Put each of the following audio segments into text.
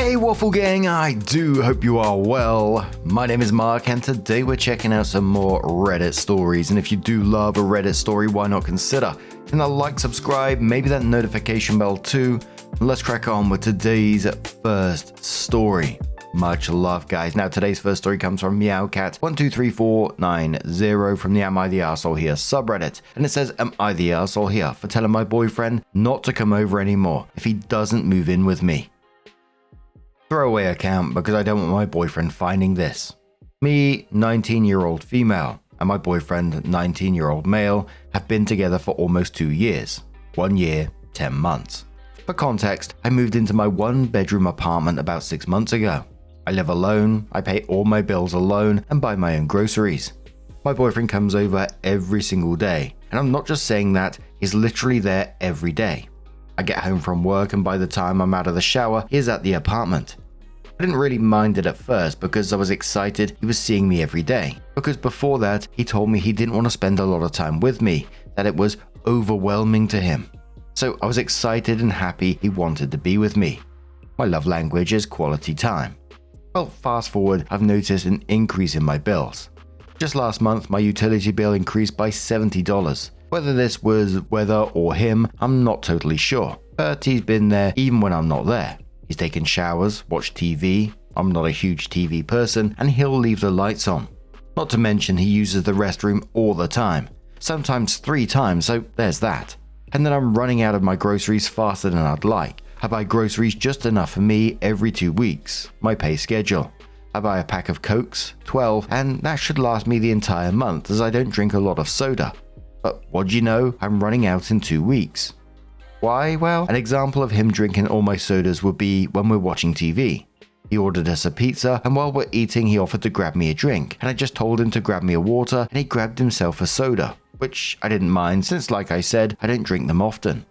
Hey Waffle Gang, I do hope you are well. My name is Mark and today we're checking out some more Reddit stories, and if you do love a Reddit story, why not consider hitting that like, subscribe, maybe that notification bell too. Let's crack on with today's first story. Much love, guys. Now today's first story comes from Meowcat123490 from the Am I the Arsehole Here subreddit, and it says, am I the arsehole here for telling my boyfriend not to come over anymore if he doesn't move in with me? Throwaway account because I don't want my boyfriend finding this. Me, 19-year-old female, and my boyfriend, 19-year-old male, have been together for almost 2 years. 1 year, 10 months. For context, I moved into my one-bedroom apartment about 6 months ago. I live alone, I pay all my bills alone, and buy my own groceries. My boyfriend comes over every single day, and I'm not just saying that, he's literally there every day. I get home from work and by the time I'm out of the shower, he's at the apartment. I didn't really mind it at first because I was excited he was seeing me every day. Because before that, he told me he didn't want to spend a lot of time with me, that it was overwhelming to him. So I was excited and happy he wanted to be with me. My love language is quality time. Well, fast forward, I've noticed an increase in my bills. Just last month, my utility bill increased by $70. Whether this was weather or him, I'm not totally sure, but he's been there even when I'm not there. He's taken showers, watched TV, I'm not a huge TV person, and he'll leave the lights on. Not to mention he uses the restroom all the time, sometimes 3 times, so there's that. And then I'm running out of my groceries faster than I'd like. I buy groceries just enough for me every 2 weeks, my pay schedule. I buy a pack of Cokes, 12, and that should last me the entire month as I don't drink a lot of soda. But what do you know, I'm running out in 2 weeks. Why? Well, an example of him drinking all my sodas would be when we're watching TV. He ordered us a pizza, and while we're eating he offered to grab me a drink, and I just told him to grab me a water, and he grabbed himself a soda, which I didn't mind since, like I said, I don't drink them often.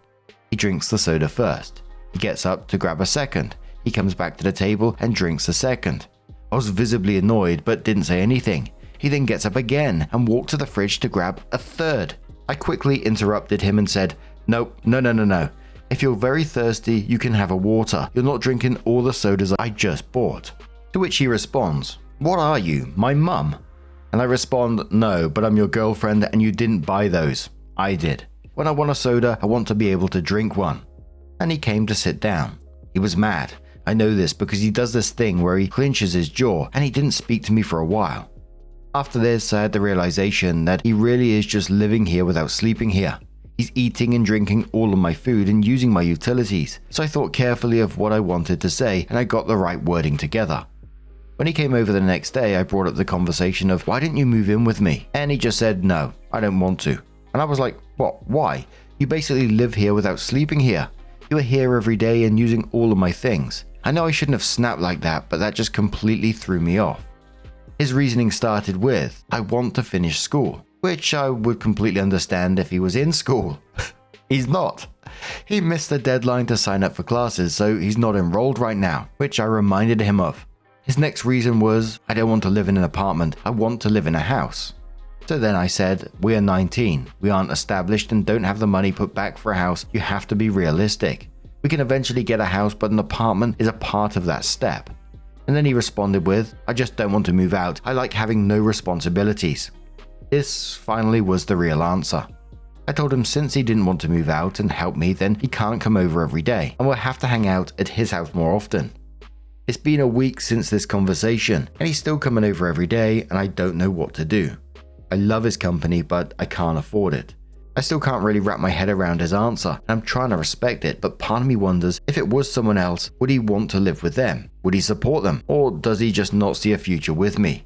He drinks the soda first. He gets up to grab a second. He comes back to the table and drinks a second. I was visibly annoyed but didn't say anything. He then gets up again and walked to the fridge to grab a third. I quickly interrupted him and said, No. If you're very thirsty, you can have a water. You're not drinking all the sodas I just bought. To which he responds, what are you, my mum? And I respond, no, but I'm your girlfriend and you didn't buy those. I did. When I want a soda, I want to be able to drink one. And he came to sit down. He was mad. I know this because he does this thing where he clenches his jaw and he didn't speak to me for a while. After this, I had the realization that he really is just living here without sleeping here. He's eating and drinking all of my food and using my utilities, so I thought carefully of what I wanted to say and I got the right wording together. When he came over the next day, I brought up the conversation of, why didn't you move in with me? And he just said, no, I don't want to. And I was like, what, why? You basically live here without sleeping here. You are here every day and using all of my things. I know I shouldn't have snapped like that, but that just completely threw me off. His reasoning started with, I want to finish school, which I would completely understand if he was in school. He's not. He missed the deadline to sign up for classes, so he's not enrolled right now, which I reminded him of. His next reason was, I don't want to live in an apartment, I want to live in a house. So then I said, we are 19, we aren't established and don't have the money put back for a house, you have to be realistic. We can eventually get a house, but an apartment is a part of that step. And then he responded with, I just don't want to move out, I like having no responsibilities. This finally was the real answer. I told him since he didn't want to move out and help me, then he can't come over every day, and we'll have to hang out at his house more often. It's been a week since this conversation, and he's still coming over every day, and I don't know what to do. I love his company, but I can't afford it. I still can't really wrap my head around his answer, and I'm trying to respect it, but part of me wonders, if it was someone else, would he want to live with them? Would he support them? Or does he just not see a future with me?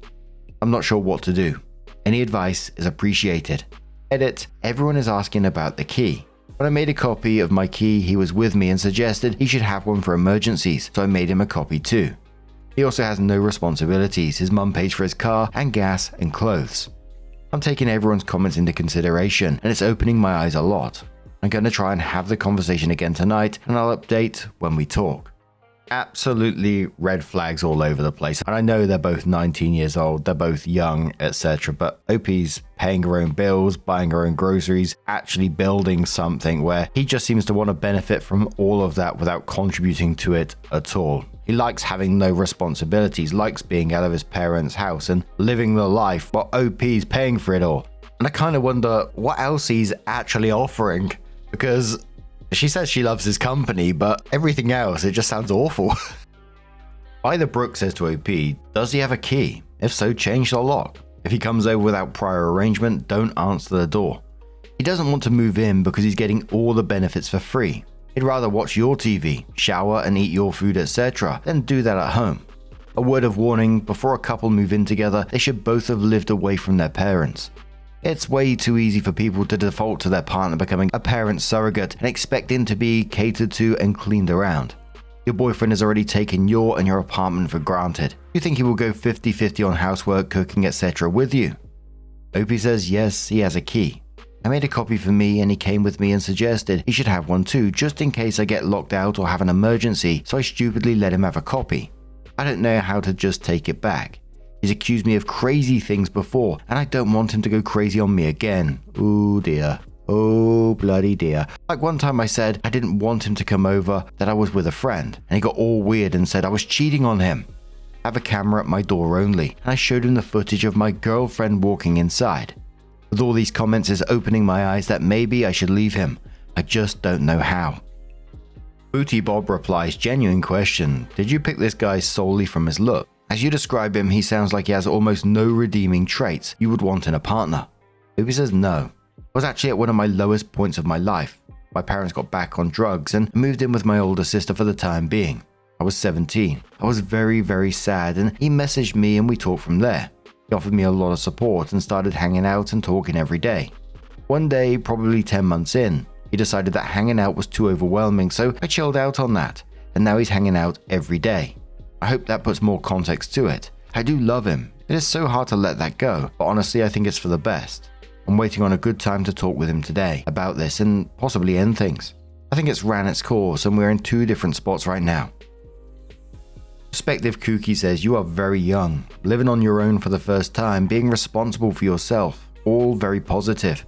I'm not sure what to do. Any advice is appreciated. Edit, everyone is asking about the key. When I made a copy of my key, he was with me and suggested he should have one for emergencies, so I made him a copy too. He also has no responsibilities, his mum pays for his car and gas and clothes. I'm taking everyone's comments into consideration and it's opening my eyes a lot. I'm going to try and have the conversation again tonight and I'll update when we talk. Absolutely red flags all over the place. And I know they're both 19 years old, they're both young, etc. But OP's paying her own bills, buying her own groceries, actually building something where he just seems to want to benefit from all of that without contributing to it at all. He likes having no responsibilities, likes being out of his parents' house and living the life while OP's paying for it all. And I kind of wonder what else he's actually offering, because she says she loves his company, but everything else, it just sounds awful. Either Brooke says to OP, does he have a key? If so, change the lock. If he comes over without prior arrangement, don't answer the door. He doesn't want to move in because he's getting all the benefits for free. He'd rather watch your TV, shower and eat your food, etc. than do that at home. A word of warning, before a couple move in together, they should both have lived away from their parents. It's way too easy for people to default to their partner becoming a parent surrogate and expecting to be catered to and cleaned around. Your boyfriend has already taken your and your apartment for granted. You think he will go 50-50 on housework, cooking, etc. with you? OP says yes, he has a key. I made a copy for me and he came with me and suggested he should have one too, just in case I get locked out or have an emergency, so I stupidly let him have a copy. I don't know how to just take it back. He's accused me of crazy things before, and I don't want him to go crazy on me again. Oh dear. Oh bloody dear. Like one time I said I didn't want him to come over, that I was with a friend, and he got all weird and said I was cheating on him. I have a camera at my door only, and I showed him the footage of my girlfriend walking inside. With all these comments, it's opening my eyes that maybe I should leave him. I just don't know how. Booty Bob replies, genuine question. Did you pick this guy solely from his look? As you describe him, he sounds like he has almost no redeeming traits you would want in a partner. Ubi says no. I was actually at one of my lowest points of my life. My parents got back on drugs and moved in with my older sister for the time being. I was 17. I was very, very sad, and he messaged me and we talked from there. He offered me a lot of support and started hanging out and talking every day. One day, probably 10 months in, he decided that hanging out was too overwhelming, so I chilled out on that, and now he's hanging out every day. I hope that puts more context to it. I do love him. It is so hard to let that go, but honestly I think it's for the best. I'm waiting on a good time to talk with him today about this and possibly end things. I think it's ran its course and we're in two different spots right now. Perspective Kooky says you are very young, living on your own for the first time, being responsible for yourself, all very positive.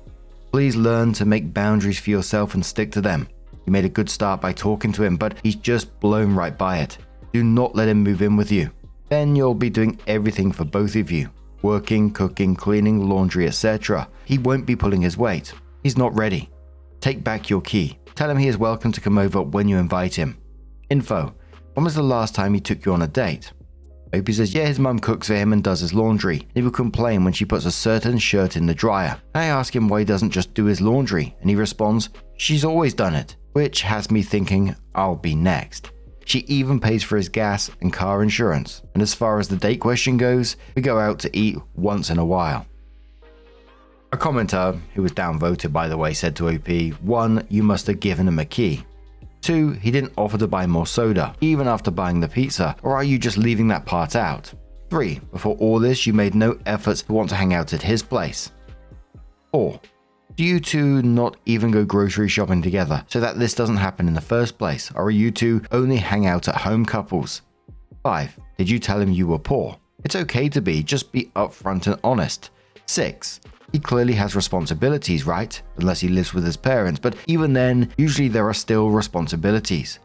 Please learn to make boundaries for yourself and stick to them. You made a good start by talking to him, but he's just blown right by it. Do not let him move in with you. Then you'll be doing everything for both of you. Working, cooking, cleaning, laundry, etc. He won't be pulling his weight. He's not ready. Take back your key. Tell him he is welcome to come over when you invite him. Info. When was the last time he took you on a date? Opie says yeah, his mum cooks for him and does his laundry. He will complain when she puts a certain shirt in the dryer. I ask him why he doesn't just do his laundry, and he responds, she's always done it. Which has me thinking, I'll be next. She even pays for his gas and car insurance. And as far as the date question goes, we go out to eat once in a while. A commenter, who was downvoted by the way, said to OP, 1. You must have given him a key. 2. He didn't offer to buy more soda, even after buying the pizza, or are you just leaving that part out? 3. Before all this, you made no efforts to want to hang out at his place. 4. Do you two not even go grocery shopping together so that this doesn't happen in the first place, or are you two only hang out at home couples? 5. Did you tell him you were poor? It's okay to be, just be upfront and honest. 6. He clearly has responsibilities, right? Unless he lives with his parents, but even then, usually there are still responsibilities.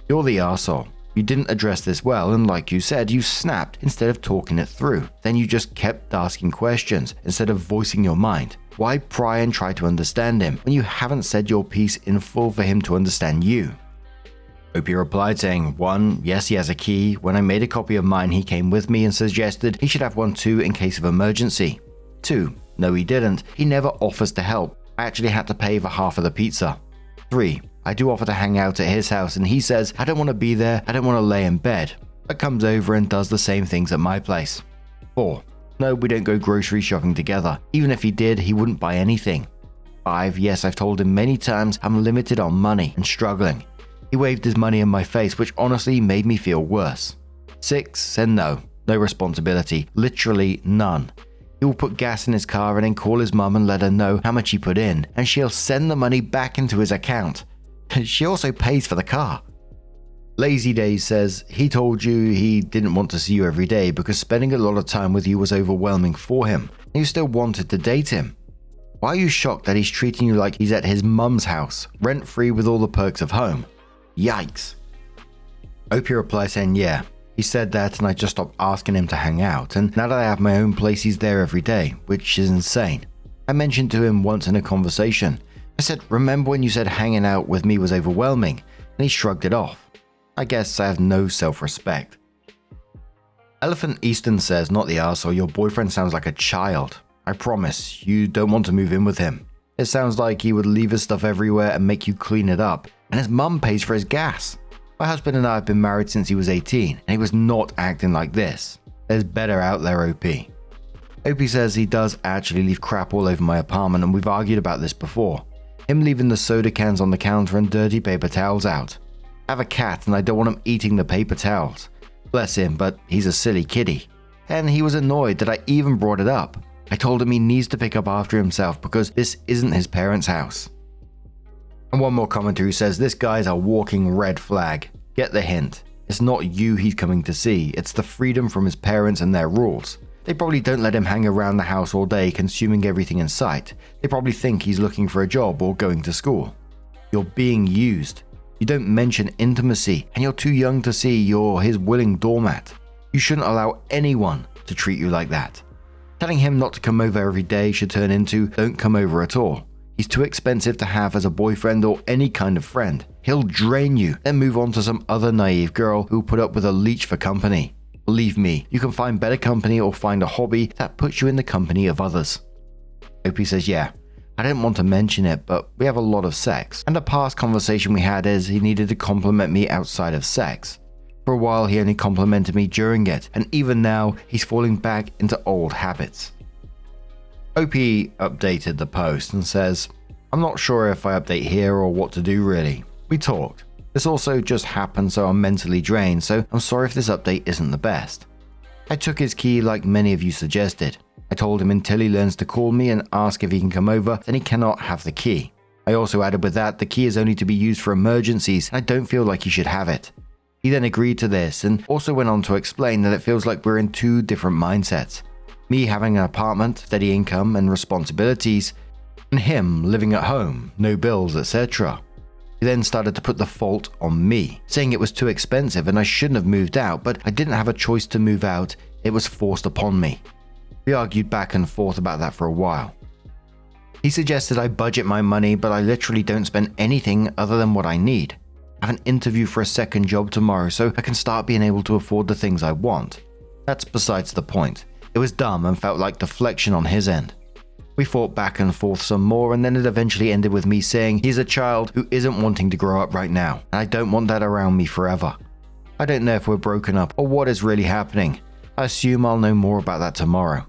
You're the arsehole. You didn't address this well, and like you said, you snapped instead of talking it through. Then you just kept asking questions instead of voicing your mind. Why pry and try to understand him when you haven't said your piece in full for him to understand you? Opie replied saying, 1. Yes, he has a key. When I made a copy of mine, he came with me and suggested he should have one too in case of emergency. 2. No, he didn't. He never offers to help. I actually had to pay for half of the pizza. 3. I do offer to hang out at his house and he says, I don't want to be there, I don't want to lay in bed, but comes over and does the same things at my place. 4. No, we don't go grocery shopping together. Even if he did, he wouldn't buy anything. 5. Yes, I've told him many times I'm limited on money and struggling. He waved his money in my face, which honestly made me feel worse. 6. Said no responsibility, literally none. He will put gas in his car and then call his mum and let her know how much he put in, and she'll send the money back into his account. She also pays for the car. Lazy Days says he told you he didn't want to see you every day because spending a lot of time with you was overwhelming for him, and you still wanted to date him. Why are you shocked that he's treating you like he's at his mum's house, rent-free with all the perks of home? Yikes. Opie replies saying, yeah, he said that and I just stopped asking him to hang out, and now that I have my own place he's there every day, which is insane. I mentioned to him once in a conversation. I said, remember when you said hanging out with me was overwhelming? And he shrugged it off. I guess I have no self-respect. Elephant Easton says, not the arsehole, your boyfriend sounds like a child. I promise, you don't want to move in with him. It sounds like he would leave his stuff everywhere and make you clean it up, and his mum pays for his gas. My husband and I have been married since he was 18, and he was not acting like this. There's better out there, OP. OP says he does actually leave crap all over my apartment, and we've argued about this before. Him leaving the soda cans on the counter and dirty paper towels out. I have a cat and I don't want him eating the paper towels. Bless him, but he's a silly kitty. And he was annoyed that I even brought it up. I told him he needs to pick up after himself because this isn't his parents' house. And one more commenter who says, this guy's a walking red flag. Get the hint. It's not you he's coming to see, it's the freedom from his parents and their rules. They probably don't let him hang around the house all day consuming everything in sight. They probably think he's looking for a job or going to school. You're being used. You don't mention intimacy, and you're too young to see you're his willing doormat. You shouldn't allow anyone to treat you like that. Telling him not to come over every day should turn into don't come over at all. He's too expensive to have as a boyfriend or any kind of friend. He'll drain you, then move on to some other naive girl who'll put up with a leech for company. Believe me, you can find better company or find a hobby that puts you in the company of others. Opie says, yeah, I didn't want to mention it, but we have a lot of sex. And a past conversation we had is he needed to compliment me outside of sex. For a while he only complimented me during it, and even now he's falling back into old habits. OP updated the post and says, I'm not sure if I update here or what to do really. We talked. This also just happened so I'm mentally drained, so I'm sorry if this update isn't the best. I took his key like many of you suggested. I told him until he learns to call me and ask if he can come over, then he cannot have the key. I also added with that the key is only to be used for emergencies and I don't feel like he should have it. He then agreed to this and also went on to explain that it feels like we're in two different mindsets. Me having an apartment, steady income and responsibilities, and him living at home, no bills, etc. He then started to put the fault on me, saying it was too expensive and I shouldn't have moved out, but I didn't have a choice to move out, it was forced upon me. We argued back and forth about that for a while. He suggested I budget my money, but I literally don't spend anything other than what I need. I have an interview for a second job tomorrow so I can start being able to afford the things I want. That's besides the point. It was dumb and felt like deflection on his end. We fought back and forth some more and then it eventually ended with me saying he's a child who isn't wanting to grow up right now and I don't want that around me forever. I don't know if we're broken up or what is really happening. I assume I'll know more about that tomorrow.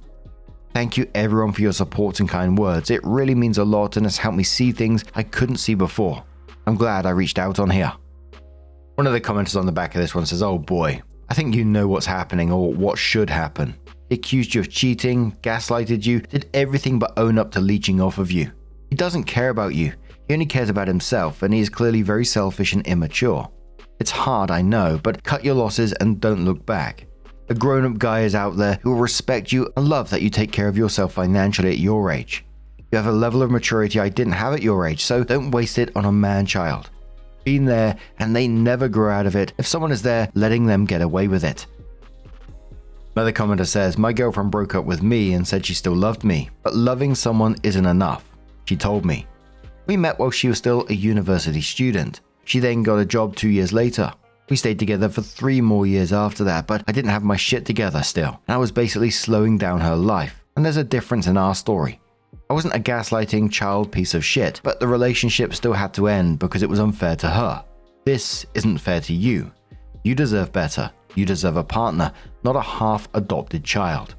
Thank you everyone for your support and kind words. It really means a lot and has helped me see things I couldn't see before. I'm glad I reached out on here. One of the commenters on the back of this one says, oh boy, I think you know what's happening or what should happen. He accused you of cheating, gaslighted you, did everything but own up to leeching off of you. He doesn't care about you. He only cares about himself and he is clearly very selfish and immature. It's hard, I know, but cut your losses and don't look back. A grown-up guy is out there who will respect you and love that you take care of yourself financially at your age. You have a level of maturity I didn't have at your age, so don't waste it on a man-child. Been there and they never grow out of it if someone is there letting them get away with it. Another commenter says, my girlfriend broke up with me and said she still loved me, but loving someone isn't enough. She told me. We met while she was still a university student. She then got a job 2 years later. We stayed together for 3 more years after that, but I didn't have my shit together still, and I was basically slowing down her life. And there's a difference in our story. I wasn't a gaslighting child piece of shit, but the relationship still had to end because it was unfair to her. This isn't fair to you. You deserve better. You deserve a partner, not a half-adopted child.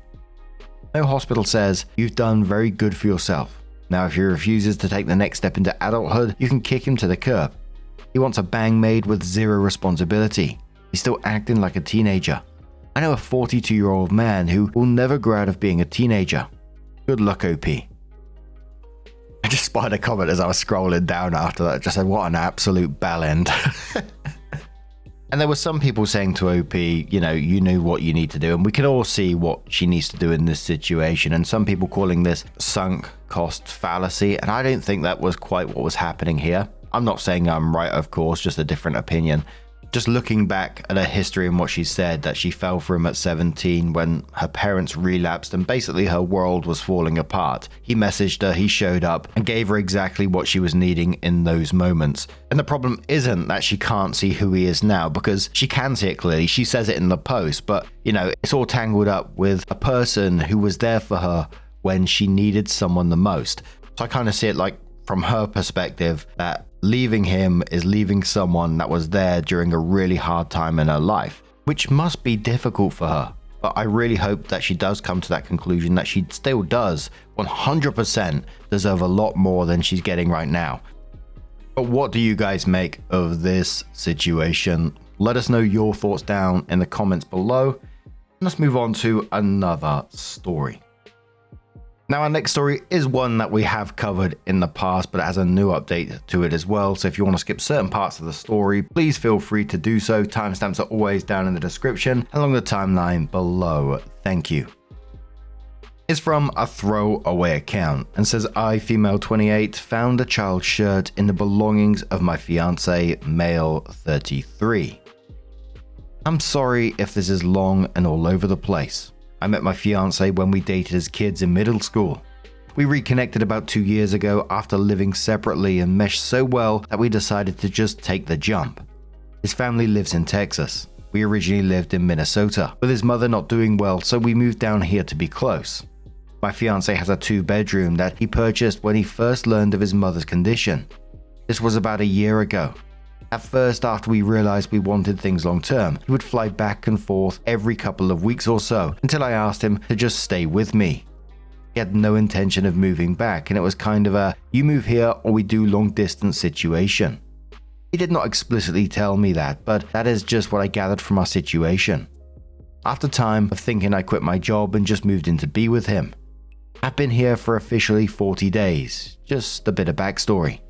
No Hospital says, you've done very good for yourself. Now if he refuses to take the next step into adulthood, you can kick him to the curb. He wants a bang maid with zero responsibility. He's still acting like a teenager. I know a 42-year-old man who will never grow out of being a teenager. Good luck, OP. I just spotted a comment as I was scrolling down after that. Just said, what an absolute bell end. And there were some people saying to OP, you know, you knew what you need to do, and we can all see what she needs to do in this situation. And some people calling this sunk cost fallacy, and I don't think that was quite what was happening here. I'm not saying I'm right, of course, just a different opinion. Just looking back at her history and what she said, that she fell for him at 17 when her parents relapsed and basically her world was falling apart. He messaged her, he showed up and gave her exactly what she was needing in those moments. And the problem isn't that she can't see who he is now, because she can see it clearly. She says it in the post, but you know, it's all tangled up with a person who was there for her when she needed someone the most. So I kind of see it like from her perspective that leaving him is leaving someone that was there during a really hard time in her life, which must be difficult for her. But I really hope that she does come to that conclusion, that she still does 100% deserve a lot more than she's getting right now. But what do you guys make of this situation? Let us know your thoughts down in the comments below. Let's move on to another story. Now, our next story is one that we have covered in the past, but it has a new update to it as well. So if you want to skip certain parts of the story, please feel free to do so. Timestamps are always down in the description along the timeline below. Thank you. It's from a throwaway account and says, I, female 28, found a child's shirt in the belongings of my fiance, male 33. I'm sorry if this is long and all over the place. I met my fiance when we dated as kids in middle school. We reconnected about 2 years ago after living separately and meshed so well that we decided to just take the jump. His family lives in Texas. We originally lived in Minnesota, with his mother not doing well, so we moved down here to be close. My fiance has a 2-bedroom that he purchased when he first learned of his mother's condition. This was about a year ago. At first, after we realized we wanted things long term, he would fly back and forth every couple of weeks or so until I asked him to just stay with me. He had no intention of moving back, and it was kind of a you move here or we do long distance situation. He did not explicitly tell me that, but that is just what I gathered from our situation. After time of thinking, I quit my job and just moved in to be with him. I've been here for officially 40 days, just a bit of backstory.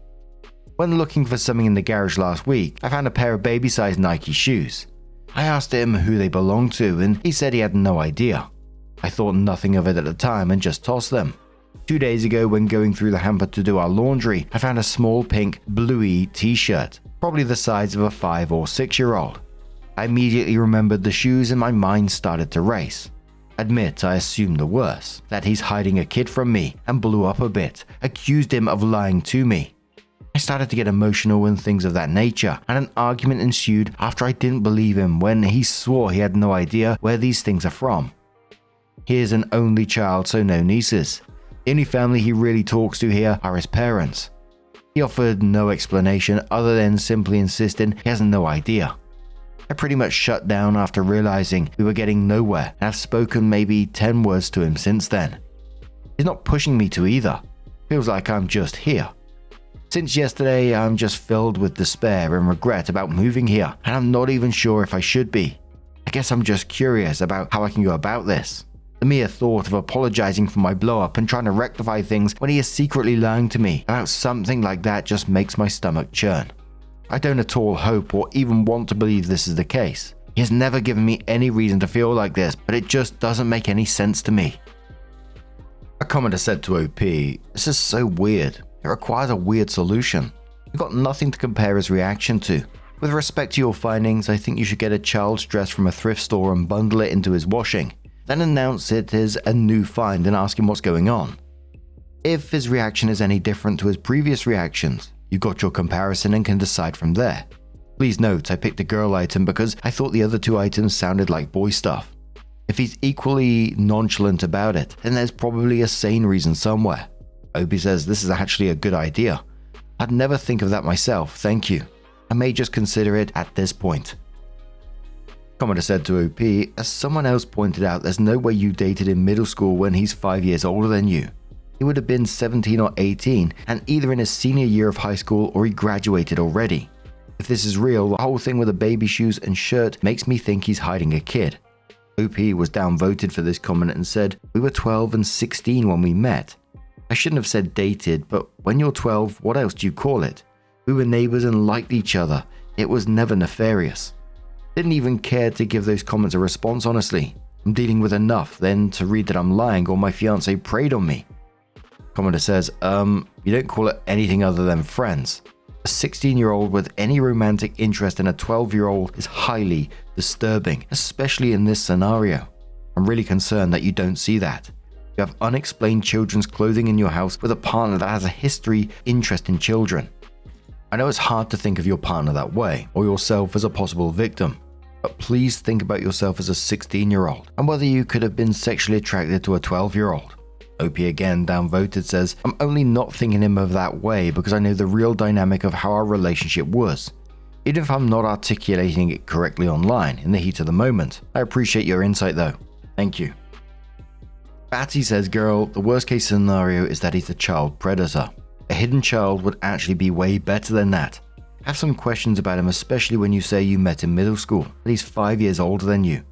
When looking for something in the garage last week, I found a pair of baby-sized Nike shoes. I asked him who they belonged to, and he said he had no idea. I thought nothing of it at the time and just tossed them. 2 days ago, when going through the hamper to do our laundry, I found a small pink bluey t-shirt, probably the size of a 5 or 6-year-old. I immediately remembered the shoes and my mind started to race. Admit I assumed the worst, that he's hiding a kid from me, and blew up a bit, accused him of lying to me. I started to get emotional and things of that nature, and an argument ensued after I didn't believe him when he swore he had no idea where these things are from. He is an only child, so no nieces. The only family he really talks to here are his parents. He offered no explanation other than simply insisting he has no idea. I pretty much shut down after realizing we were getting nowhere, and have spoken maybe 10 words to him since then. He's not pushing me to either. Feels like I'm just here. Since yesterday, I'm just filled with despair and regret about moving here, and I'm not even sure if I should be. I guess I'm just curious about how I can go about this. The mere thought of apologizing for my blow-up and trying to rectify things when he is secretly lying to me about something like that just makes my stomach churn. I don't at all hope or even want to believe this is the case. He has never given me any reason to feel like this, but it just doesn't make any sense to me. A commenter said to OP, this is so weird. It requires a weird solution. You've got nothing to compare his reaction to. With respect to your findings, I think you should get a child's dress from a thrift store and bundle it into his washing. Then announce it as a new find and ask him what's going on. If his reaction is any different to his previous reactions, you've got your comparison and can decide from there. Please note, I picked a girl item because I thought the other 2 items sounded like boy stuff. If he's equally nonchalant about it, then there's probably a sane reason somewhere. Opie says this is actually a good idea. I'd never think of that myself, thank you. I may just consider it at this point. Commenter said to OP, as someone else pointed out, there's no way you dated in middle school when he's 5 years older than you. He would have been 17 or 18 and either in his senior year of high school or he graduated already. If this is real, the whole thing with the baby shoes and shirt makes me think he's hiding a kid. OP was downvoted for this comment and said, we were 12 and 16 when we met. I shouldn't have said dated, but when you're 12, what else do you call it? We were neighbors and liked each other. It was never nefarious. Didn't even care to give those comments a response, honestly. I'm dealing with enough then to read that I'm lying or my fiance preyed on me. Commenter says, you don't call it anything other than friends. A 16-year-old with any romantic interest in a 12-year-old is highly disturbing, especially in this scenario. I'm really concerned that you don't see that. You have unexplained children's clothing in your house with a partner that has a history interest in children. I know it's hard to think of your partner that way, or yourself as a possible victim, but please think about yourself as a 16-year-old and whether you could have been sexually attracted to a 12-year-old. OP again downvoted says, I'm only not thinking him of that way because I know the real dynamic of how our relationship was. Even if I'm not articulating it correctly online in the heat of the moment. I appreciate your insight though. Thank you. Batty says, girl, the worst case scenario is that he's a child predator. A hidden child would actually be way better than that. Have some questions about him, especially when you say you met in middle school, that he's 5 years older than you.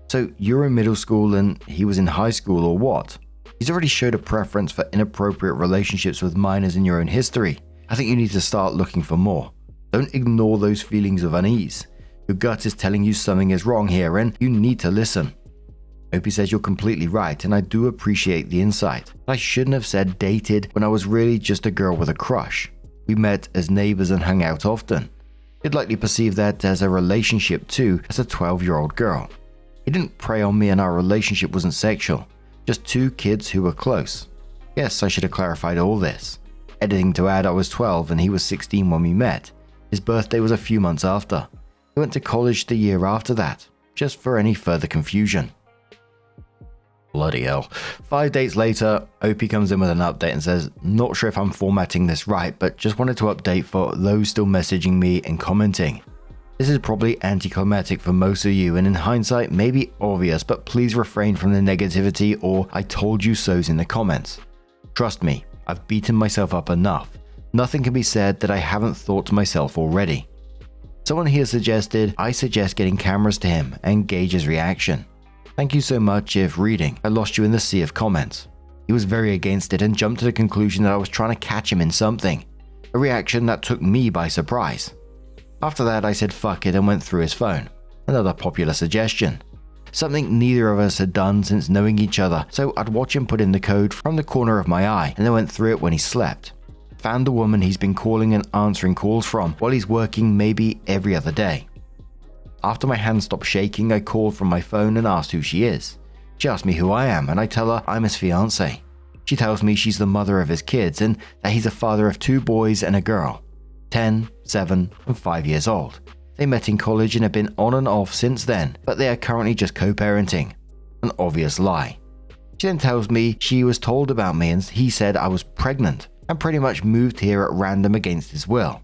So you're in middle school and he was in high school or what? He's already showed a preference for inappropriate relationships with minors in your own history. I think you need to start looking for more. Don't ignore those feelings of unease. Your gut is telling you something is wrong here and you need to listen. Opie says you're completely right and I do appreciate the insight. I shouldn't have said dated when I was really just a girl with a crush. We met as neighbors and hung out often. He'd likely perceive that as a relationship too as a 12-year-old girl. He didn't prey on me and our relationship wasn't sexual. Just two kids who were close. Yes, I should have clarified all this. Editing to add, I was 12 and he was 16 when we met. His birthday was a few months after. He went to college the year after that, just for any further confusion. Bloody hell. 5 days later, OP comes in with an update and says, not sure if I'm formatting this right, but just wanted to update for those still messaging me and commenting. This is probably anticlimactic for most of you and in hindsight may be obvious, but please refrain from the negativity or I told you so's in the comments. Trust me, I've beaten myself up enough. Nothing can be said that I haven't thought to myself already. Someone here suggested I suggest getting cameras to him and gauge his reaction. Thank you so much if reading, I lost you in the sea of comments. He was very against it and jumped to the conclusion that I was trying to catch him in something. A reaction that took me by surprise. After that, I said fuck it and went through his phone. Another popular suggestion. Something neither of us had done since knowing each other, so I'd watch him put in the code from the corner of my eye and then went through it when he slept. Found the woman he's been calling and answering calls from while he's working maybe every other day. After my hand stopped shaking, I called from my phone and asked who she is. She asked me who I am and I tell her I'm his fiance. She tells me she's the mother of his kids and that he's a father of 2 boys and a girl. 10, 7, and 5 years old. They met in college and have been on and off since then, but they are currently just co-parenting. An obvious lie. She then tells me she was told about me and he said I was pregnant and pretty much moved here at random against his will.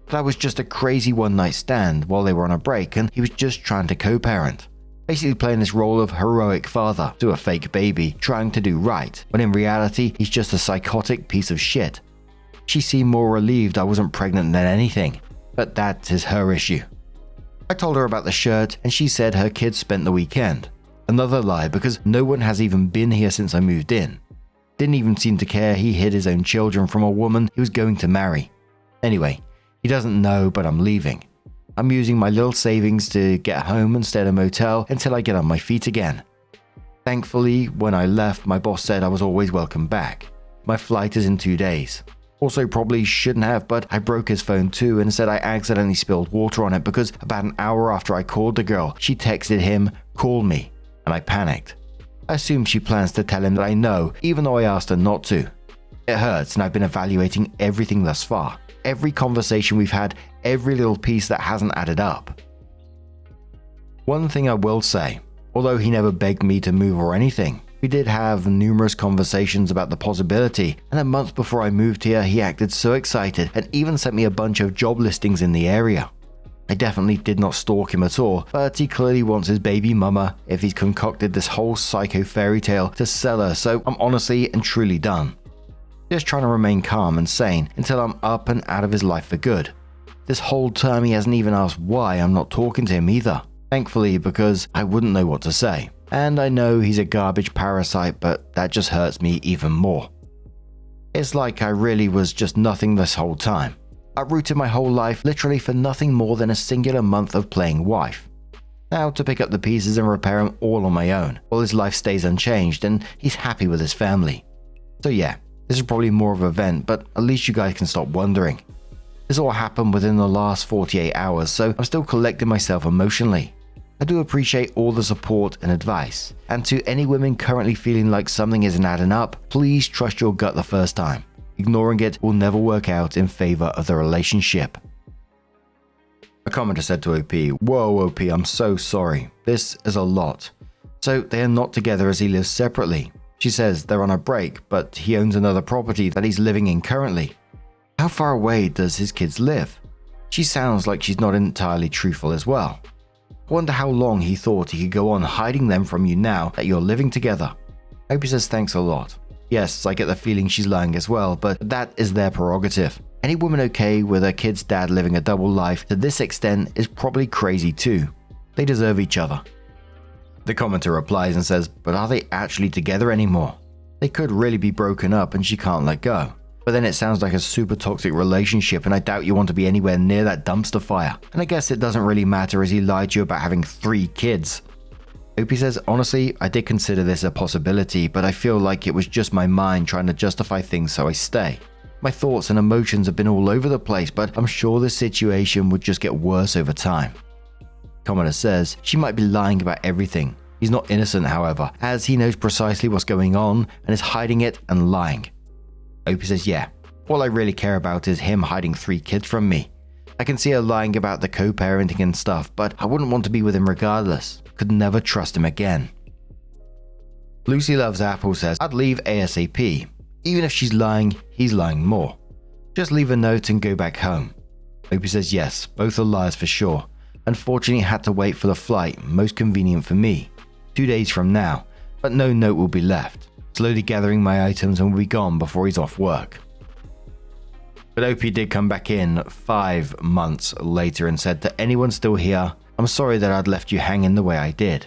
But I was just a crazy one-night stand while they were on a break and he was just trying to co-parent. Basically playing this role of heroic father to a fake baby trying to do right, when in reality he's just a psychotic piece of shit. She seemed more relieved I wasn't pregnant than anything, but that is her issue. I told her about the shirt and she said her kids spent the weekend. Another lie because no one has even been here since I moved in. Didn't even seem to care he hid his own children from a woman he was going to marry. Anyway, he doesn't know but I'm leaving. I'm using my little savings to get home and stay at a motel until I get on my feet again. Thankfully, when I left, my boss said I was always welcome back. My flight is in 2 days. Also probably shouldn't have, but I broke his phone too and said I accidentally spilled water on it because about an hour after I called the girl, she texted him, call me, and I panicked. I assume she plans to tell him that I know, even though I asked her not to. It hurts and I've been evaluating everything thus far. Every conversation we've had, every little piece that hasn't added up. One thing I will say, although he never begged me to move or anything, we did have numerous conversations about the possibility, and a month before I moved here, he acted so excited and even sent me a bunch of job listings in the area. I definitely did not stalk him at all, but he clearly wants his baby mama if he's concocted this whole psycho fairy tale to sell her, so I'm honestly and truly done. Just trying to remain calm and sane until I'm up and out of his life for good. This whole term he hasn't even asked why I'm not talking to him either. Thankfully, because I wouldn't know what to say. And I know he's a garbage parasite, but that just hurts me even more. It's like I really was just nothing this whole time. I rooted my whole life literally for nothing more than a singular month of playing wife. Now to pick up the pieces and repair them all on my own, while his life stays unchanged and he's happy with his family. So yeah, this is probably more of an event, but at least you guys can stop wondering. This all happened within the last 48 hours, so I'm still collecting myself emotionally. I do appreciate all the support and advice, and to any women currently feeling like something isn't adding up, please trust your gut the first time. Ignoring it will never work out in favor of the relationship. A commenter said to OP, "Whoa OP, I'm so sorry. This is a lot. So they are not together as he lives separately. She says they're on a break, but he owns another property that he's living in currently. How far away does his kids live?" She sounds like she's not entirely truthful as well. I wonder how long he thought he could go on hiding them from you now that you're living together. OP says thanks a lot. Yes, I get the feeling she's lying as well, but that is their prerogative. Any woman okay with her kid's dad living a double life to this extent is probably crazy too. They deserve each other. The commenter replies and says, "But are they actually together anymore? They could really be broken up and she can't let go. But then it sounds like a super toxic relationship and I doubt you want to be anywhere near that dumpster fire. And I guess it doesn't really matter as he lied to you about having 3 kids. OP says, "Honestly, I did consider this a possibility, but I feel like it was just my mind trying to justify things so I stay. My thoughts and emotions have been all over the place, but I'm sure the situation would just get worse over time." Commenter says she might be lying about everything. He's not innocent, however, as he knows precisely what's going on and is hiding it and lying. OP says, "Yeah, all I really care about is him hiding 3 kids from me. I can see her lying about the co-parenting and stuff, but I wouldn't want to be with him regardless. Could never trust him again." Lucy Loves Apple says, "I'd leave ASAP. Even if she's lying, he's lying more. Just leave a note and go back home." OP says, "Yes, both are liars for sure. Unfortunately, had to wait for the flight, most convenient for me. 2 days from now, but no note will be left. Slowly gathering my items and will be gone before he's off work." But OP did come back in 5 months later and said, "To anyone still here, I'm sorry that I'd left you hanging the way I did.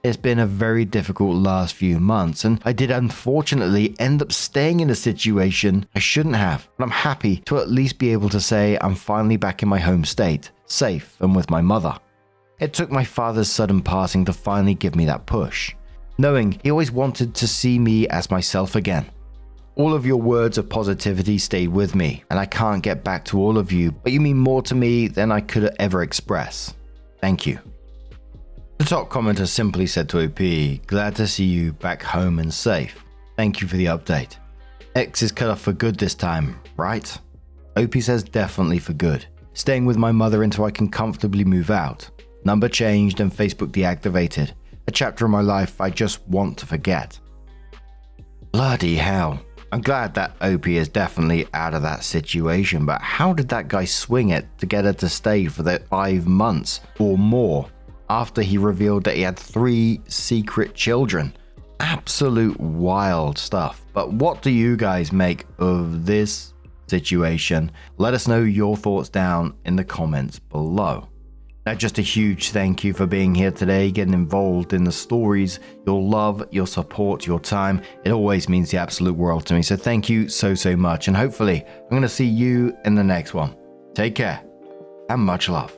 It's been a very difficult last few months and I did unfortunately end up staying in a situation I shouldn't have, but I'm happy to at least be able to say I'm finally back in my home state, safe and with my mother. It took my father's sudden passing to finally give me that push, knowing he always wanted to see me as myself again. All of your words of positivity stayed with me, and I can't get back to all of you, but you mean more to me than I could ever express. Thank you." The top commenter simply said to OP, "Glad to see you back home and safe. Thank you for the update. X is cut off for good this time, right?" OP says definitely for good. Staying with my mother until I can comfortably move out. Number changed and Facebook deactivated. A chapter of my life I just want to forget. Bloody hell. I'm glad that OP is definitely out of that situation, but how did that guy swing it to get her to stay for the 5 months or more after he revealed that he had 3 secret children? Absolute wild stuff. But what do you guys make of this situation? Let us know your thoughts down in the comments below. Now, just a huge thank you for being here today, getting involved in the stories, your love, your support, your time. It always means the absolute world to me. So thank you so much. And hopefully I'm going to see you in the next one. Take care and much love.